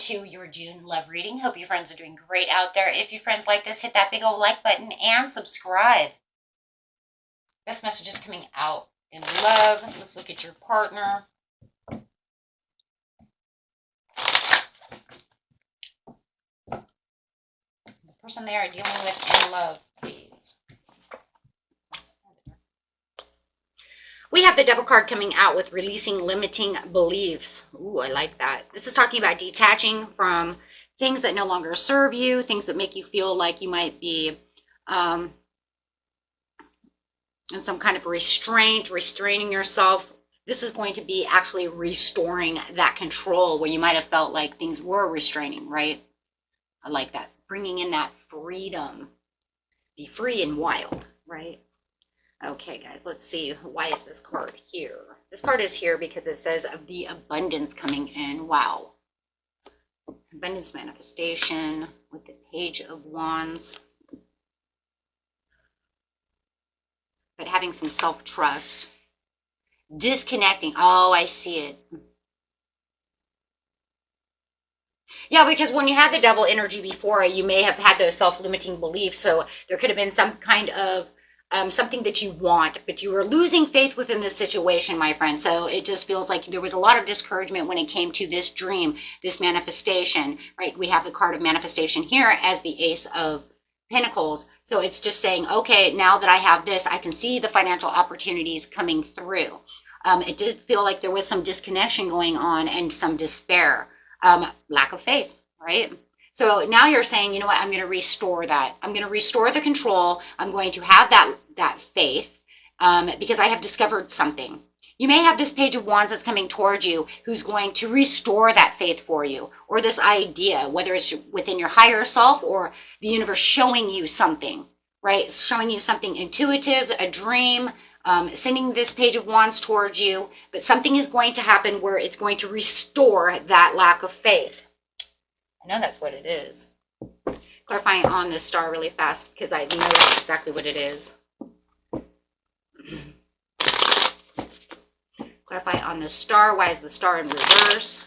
to your June love reading. Hope your friends are doing great out there. If your friends like this, hit that big old like button and subscribe. Best messages coming out in love. Let's look at your partner. The person they are dealing with in love, please. We have the Devil card coming out with releasing limiting beliefs. Ooh, I like that. This is talking about detaching from things that no longer serve you, things that make you feel like you might be in some kind of restraint, restraining yourself. This is going to be actually restoring that control where you might have felt like things were restraining, right? I like that. Bringing in that freedom. Be free and wild, right? Okay, guys, let's see. Why is this card here? This card is here because it says of the abundance coming in. Wow. Abundance manifestation with the Page of Wands. But having some self-trust. Disconnecting. Oh, I see it. Yeah, because when you had the Devil energy before, you may have had those self-limiting beliefs. So there could have been some kind of something that you want, but you were losing faith within this situation, my friend. So it just feels like there was a lot of discouragement when it came to this dream, this manifestation, right? We have the card of manifestation here as the Ace of Pentacles. So it's just saying, okay, now that I have this, I can see the financial opportunities coming through. It did feel like there was some disconnection going on and some despair, lack of faith, right? So now you're saying, you know what, I'm going to restore that. I'm going to restore the control. I'm going to have that faith because I have discovered something. You may have this Page of Wands that's coming towards you who's going to restore that faith for you, or this idea, whether it's within your higher self or the universe showing you something, right? Showing you something intuitive, a dream, sending this Page of Wands towards you, but something is going to happen where it's going to restore that lack of faith. I know that's what it is. Clarifying on this star really fast because I know that's exactly what it is. Clarify on the star. Why is the star in reverse?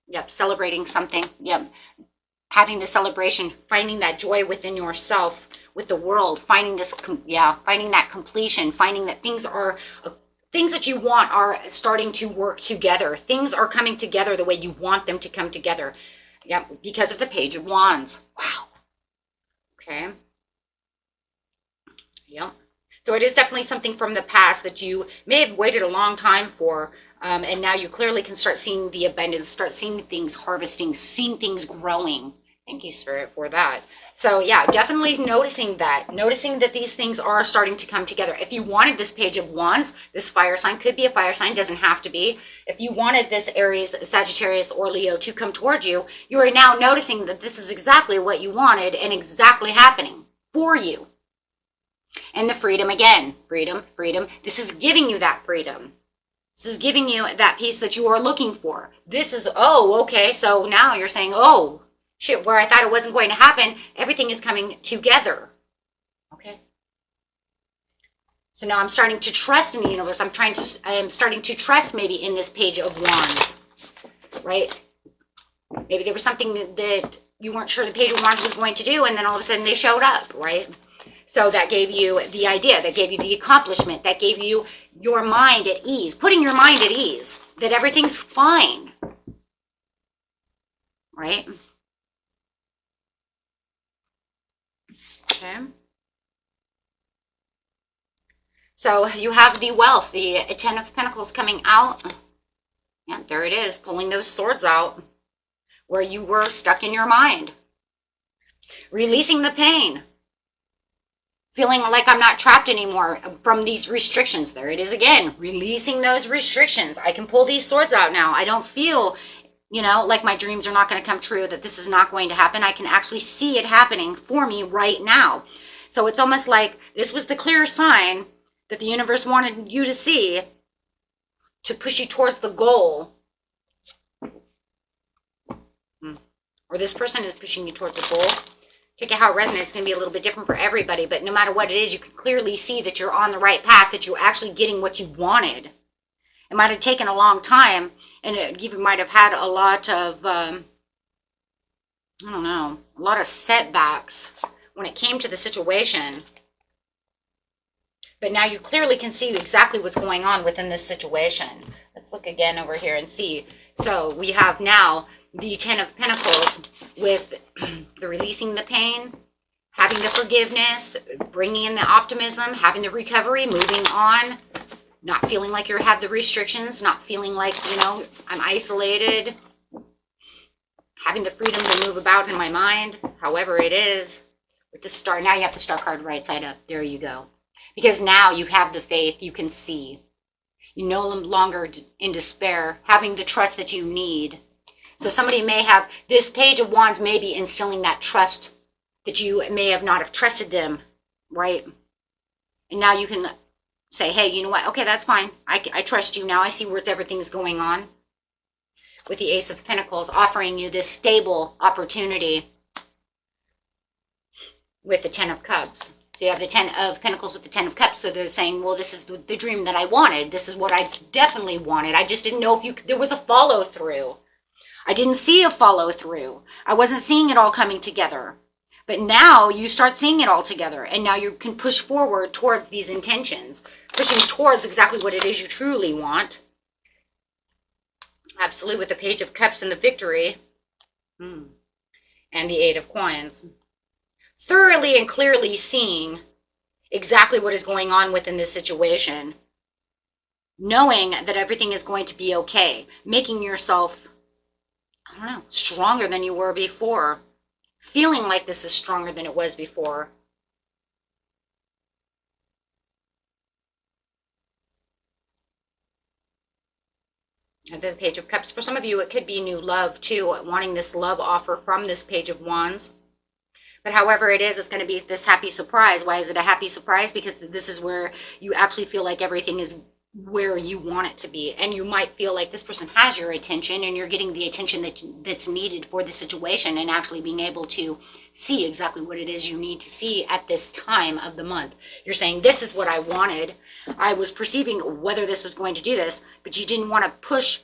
Yep, celebrating something. Yep, having the celebration, finding that joy within yourself, with the world, finding this, finding that completion, finding that things that you want are starting to work together. Things are coming together the way you want them to come together. Yep, because of the Page of Wands. Wow. Okay. Yep. So it is definitely something from the past that you may have waited a long time for, and now you clearly can start seeing the abundance, start seeing things harvesting, seeing things growing. Thank you, Spirit, for that. So yeah, definitely noticing that these things are starting to come together. If you wanted this Page of Wands, this fire sign, could be a fire sign, doesn't have to be. If you wanted this Aries, Sagittarius, or Leo to come towards you, you are now noticing that this is exactly what you wanted and exactly happening for you. And the freedom again, freedom. This is giving you that freedom. This is giving you that peace that you are looking for. This is, oh, okay, so now you're saying, oh, shit, where I thought it wasn't going to happen, everything is coming together. Okay. So now I'm starting to trust in the universe. I am starting to trust maybe in this Page of Wands, right? Maybe there was something that you weren't sure the Page of Wands was going to do, and then all of a sudden they showed up, right? So that gave you the idea, that gave you the accomplishment, that gave you your mind at ease, putting your mind at ease, that everything's fine, right? Okay. So you have the wealth, the Ten of Pentacles coming out. Yeah, there it is, pulling those swords out where you were stuck in your mind. Releasing the pain. Feeling like I'm not trapped anymore from these restrictions. There it is again, releasing those restrictions. I can pull these swords out now. I don't feel, like my dreams are not going to come true, that this is not going to happen. I can actually see it happening for me right now. So it's almost like this was the clear sign that the universe wanted you to see to push you towards the goal. Or this person is pushing you towards the goal. Take it how it resonates. It's going to be a little bit different for everybody, but no matter what it is, you can clearly see that you're on the right path, that you're actually getting what you wanted. It might have taken a long time, and it even might have had a lot of, I don't know, a lot of setbacks when it came to the situation. But now you clearly can see exactly what's going on within this situation. Let's look again over here and see. So we have now the Ten of Pentacles with the releasing the pain, having the forgiveness, bringing in the optimism, having the recovery, moving on, not feeling like you have the restrictions, not feeling like, you know, I'm isolated, having the freedom to move about in my mind, however it is. With the star, now you have the star card right side up. There you go. Because now you have the faith, you can see. You're no longer in despair, having the trust that you need. So somebody may have, this Page of Wands may be instilling that trust that you may have not have trusted them, right? And now you can say, hey, you know what? Okay, that's fine. I trust you now. I see where everything's going on. With the Ace of Pentacles offering you this stable opportunity with the Ten of Cups. So you have the Ten of Pentacles with the Ten of Cups. So they're saying, well, this is the dream that I wanted. This is what I definitely wanted. I just didn't know if there was a follow through. I didn't see a follow through. I wasn't seeing it all coming together. But now you start seeing it all together. And now you can push forward towards these intentions. Pushing towards exactly what it is you truly want. Absolutely, with the Page of Cups and the Victory. And the Eight of Coins. Thoroughly and clearly seeing exactly what is going on within this situation. Knowing that everything is going to be okay. Making yourself, I don't know, stronger than you were before. Feeling like this is stronger than it was before. And then the Page of Cups. For some of you, it could be new love too. Wanting this love offer from this Page of Wands. But however it is, it's going to be this happy surprise. Why is it a happy surprise? Because this is where you actually feel like everything is where you want it to be. And you might feel like this person has your attention and you're getting the attention that's needed for the situation and actually being able to see exactly what it is you need to see at this time of the month. You're saying, this is what I wanted. I was perceiving whether this was going to do this, but you didn't want to push,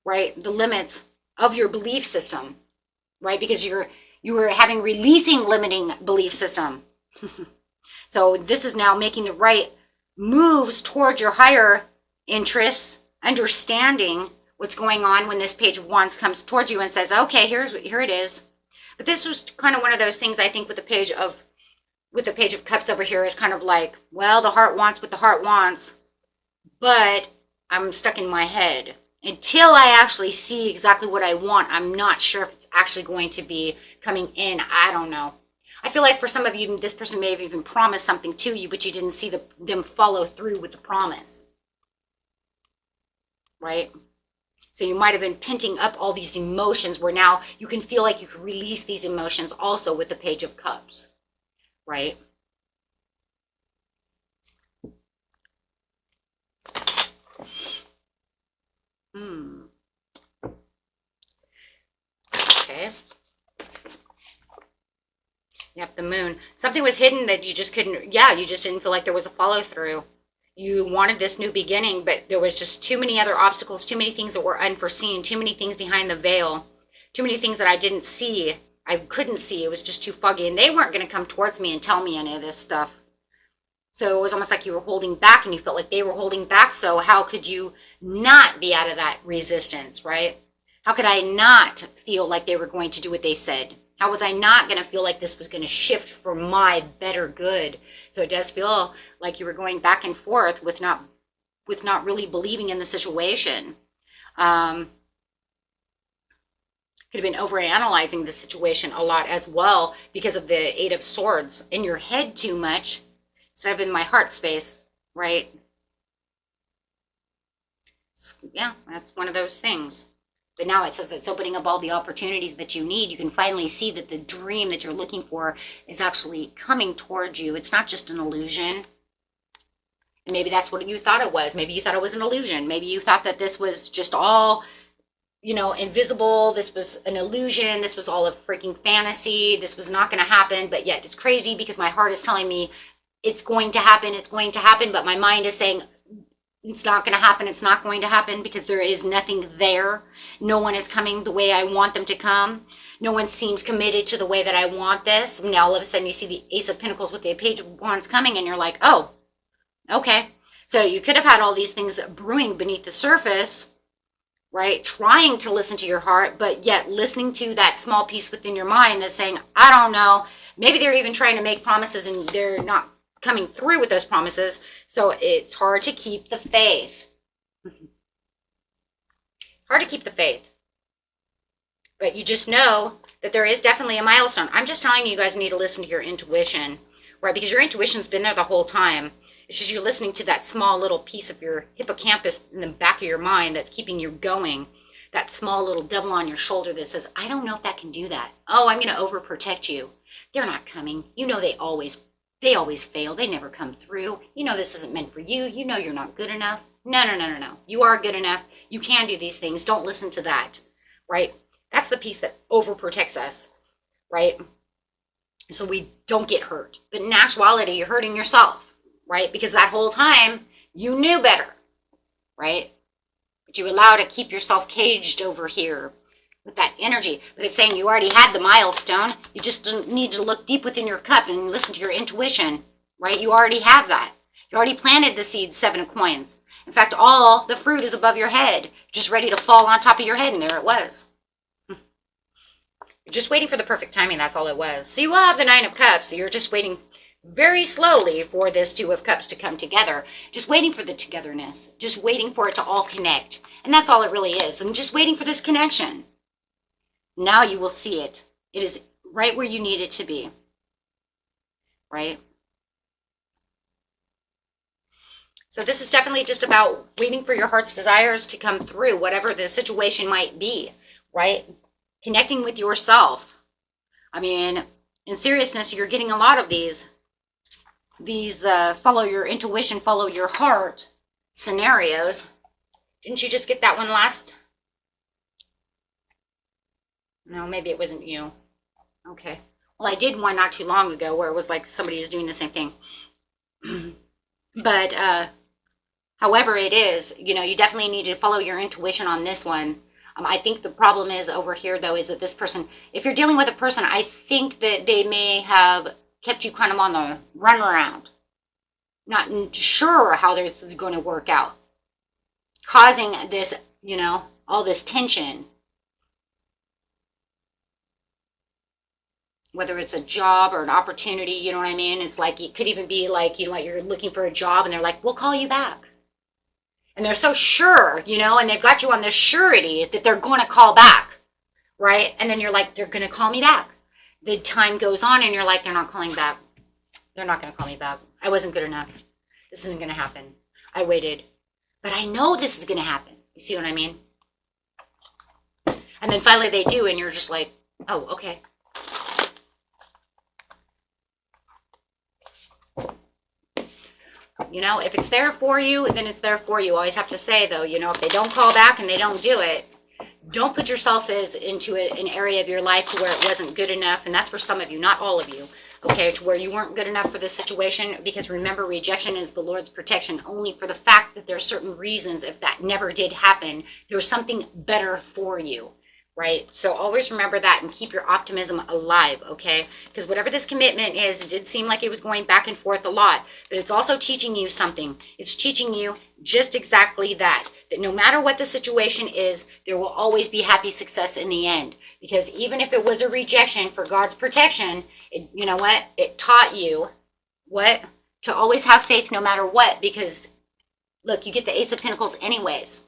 right, the limits of your belief system, right? Because you were having releasing limiting belief system. So this is now making the right moves toward your higher interests, understanding what's going on when this Page of Wands comes towards you and says, okay, here it is. But this was kind of one of those things, I think, with the Page of Cups over here is kind of like, well, the heart wants what the heart wants, but I'm stuck in my head. Until I actually see exactly what I want, I'm not sure if it's actually going to be coming in. I don't know. I feel like for some of you, this person may have even promised something to you, but you didn't see them follow through with the promise. Right? So you might have been penting up all these emotions where now you can feel like you can release these emotions also with the Page of Cups. Right? Okay. Yep, the Moon. Something was hidden that you just couldn't, you just didn't feel like there was a follow through. You wanted this new beginning, but there was just too many other obstacles, too many things that were unforeseen, too many things behind the veil, too many things that I didn't see. I couldn't see. It was just too foggy, and they weren't going to come towards me and tell me any of this stuff. So it was almost like you were holding back, and you felt like they were holding back. So how could you not be out of that resistance, right? How could I not feel like they were going to do what they said? How was I not going to feel like this was going to shift for my better good? So it does feel like you were going back and forth with not really believing in the situation. Could have been overanalyzing the situation a lot as well because of the Eight of Swords. In your head too much instead of in my heart space, right? Yeah, that's one of those things. But now it says it's opening up all the opportunities that you need. You can finally see that the dream that you're looking for is actually coming towards you. It's not just an illusion. And maybe that's what you thought it was. Maybe you thought it was an illusion. Maybe you thought that this was just all, invisible. This was an illusion. This was all a freaking fantasy. This was not going to happen. But yet it's crazy because my heart is telling me it's going to happen. It's going to happen. But my mind is saying, It's not going to happen. It's not going to happen because there is nothing there. No one is coming the way I want them to come. No one seems committed to the way that I want this. Now all of a sudden you see the Ace of Pentacles with the Page of Wands coming and you're like, oh, okay. So you could have had all these things brewing beneath the surface, right? Trying to listen to your heart, but yet listening to that small piece within your mind that's saying, I don't know. Maybe they're even trying to make promises and they're not coming through with those promises. So it's hard to keep the faith. Hard to keep the faith. But you just know that there is definitely a milestone. I'm just telling you, you guys need to listen to your intuition, right? Because your intuition's been there the whole time. It's just you're listening to that small little piece of your hippocampus in the back of your mind that's keeping you going. That small little devil on your shoulder that says, I don't know if that can do that. Oh, I'm going to overprotect you. They're not coming. You know they always fail. They never come through. You know this isn't meant for you. You know you're not good enough. No. You are good enough. You can do these things. Don't listen to that, right? That's the piece that overprotects us, right? So we don't get hurt. But in actuality, you're hurting yourself, right? Because that whole time, you knew better, right? But you allow to keep yourself caged over here with that energy. But it's saying you already had the milestone. You just need to look deep within your cup and listen to your intuition, right? You already have that. You already planted the seed, 7 of coins. In fact, all the fruit is above your head, just ready to fall on top of your head, and there it was. You're just waiting for the perfect timing, that's all it was. So you will have the 9 of Cups, so you're just waiting very slowly for this 2 of Cups to come together. Just waiting for the togetherness. Just waiting for it to all connect. And that's all it really is. I'm just waiting for this connection. Now you will see it. It is right where you need it to be. Right? So this is definitely just about waiting for your heart's desires to come through, whatever the situation might be, right? Connecting with yourself. I mean, in seriousness, you're getting a lot of these follow your intuition, follow your heart scenarios. Didn't you just get that one last? No, maybe it wasn't you. Okay. Well, I did one not too long ago where it was like somebody is doing the same thing. But however it is, you know, you definitely need to follow your intuition on this one. I think the problem is over here, though, is that this person, if you're dealing with a person, I think that they may have kept you kind of on the run around. Not sure how this is going to work out. Causing this, you know, all this tension. Whether it's a job or an opportunity, you know what I mean? It's like, it could even be like, you know what, you're looking for a job and they're like, we'll call you back. And they're so sure, you know, and they've got you on this surety that they're going to call back, right? And then you're like, they're going to call me back. The time goes on and you're like, they're not calling back. They're not going to call me back. I wasn't good enough. This isn't going to happen. I waited. But I know this is going to happen. You see what I mean? And then finally they do, and you're just like, oh, okay. You know, if it's there for you, then it's there for you. I always have to say, though, you know, if they don't call back and they don't do it, don't put yourself into an area of your life to where it wasn't good enough. And that's for some of you, not all of you. Okay, to where you weren't good enough for this situation. Because remember, rejection is the Lord's protection only for the fact that there are certain reasons. If that never did happen, there was something better for you. Right? So always remember that and keep your optimism alive, okay? Because whatever this commitment is, it did seem like it was going back and forth a lot, but it's also teaching you something. It's teaching you just exactly that no matter what the situation is, there will always be happy success in the end. Because even if it was a rejection for God's protection, you know what? It taught you what? To always have faith no matter what, because look, you get the Ace of Pentacles anyways,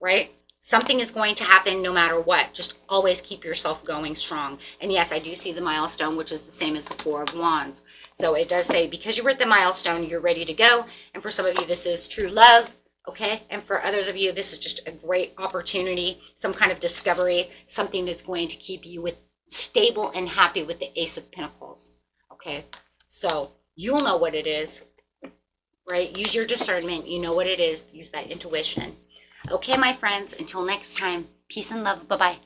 right? Something is going to happen no matter what. Just always keep yourself going strong. And yes, I do see the milestone, which is the same as the 4 of Wands. So it does say, because you're at the milestone, you're ready to go. And for some of you, this is true love, okay? And for others of you, this is just a great opportunity, some kind of discovery, something that's going to keep you stable and happy with the Ace of Pentacles, okay? So you'll know what it is, right? Use your discernment. You know what it is. Use that intuition. Okay, my friends, until next time, peace and love. Bye-bye.